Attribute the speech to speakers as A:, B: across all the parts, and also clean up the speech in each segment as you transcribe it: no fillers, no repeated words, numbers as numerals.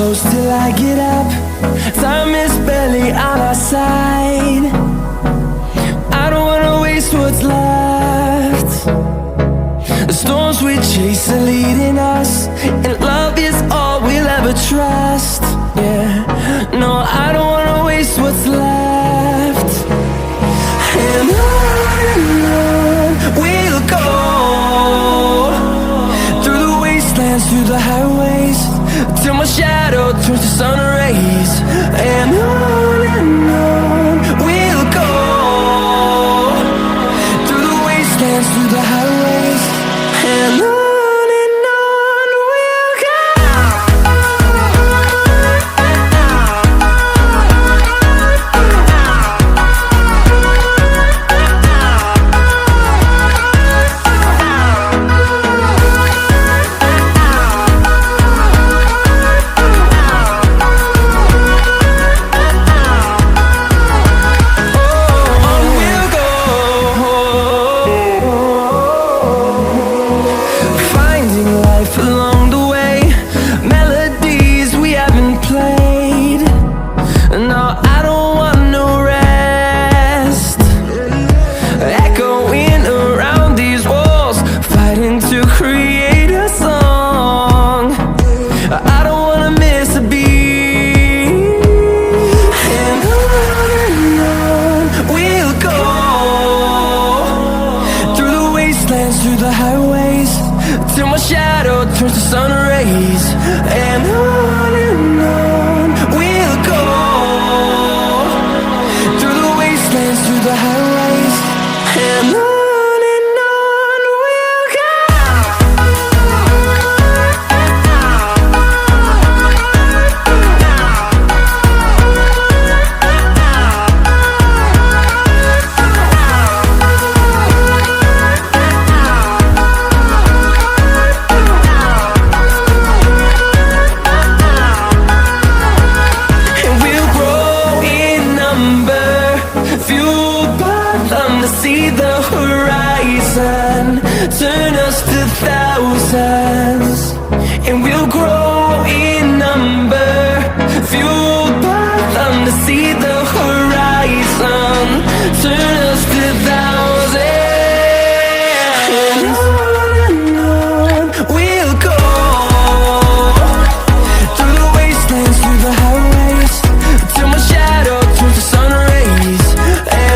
A: close till I get up. Time is barely on our side. I don't wanna waste what's left. The storms we chase are leading us, and love is all we'll ever trust. Yeah, no, I don't wanna waste what's left. And on we'll go, through the wastelands, through the highways, till my shadow turns to sun rays. And on we'll go, through the wastelands, through the highways, and on we'll go. Through the highways, till my shadow turns to sun rays. And on we'll go, through the wastelands, through the highways, and on we'll go. See the horizon, turn us to thousands, and we'll grow in number, fueled by them. To see the horizon, turn us to thousands, and on we'll go, through the wastelands, through the highways, till my shadow turns to sun rays. And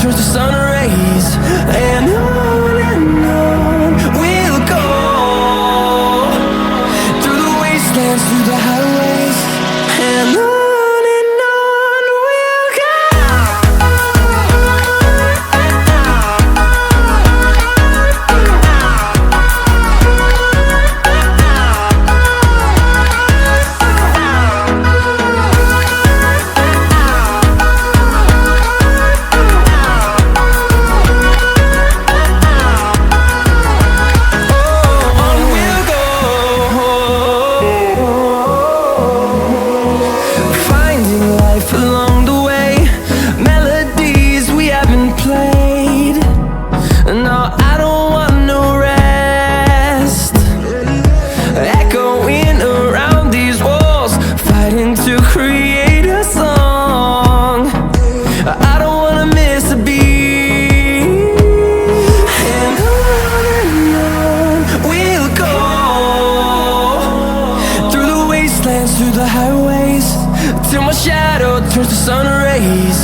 A: turns to sun rays. And on we'll go, through the wastelands, through the highways, and on we'll go. Through the highways, till my shadow turns to sun rays.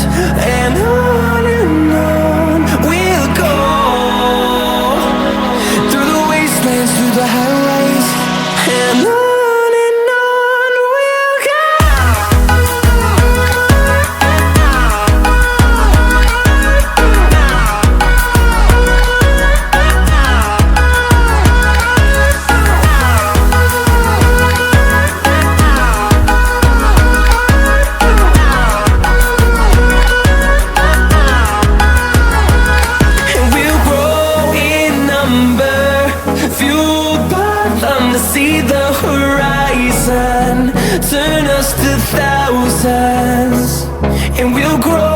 A: And on we'll go, through the wastelands, through the highways, and on. turn us to thousands, and we'll grow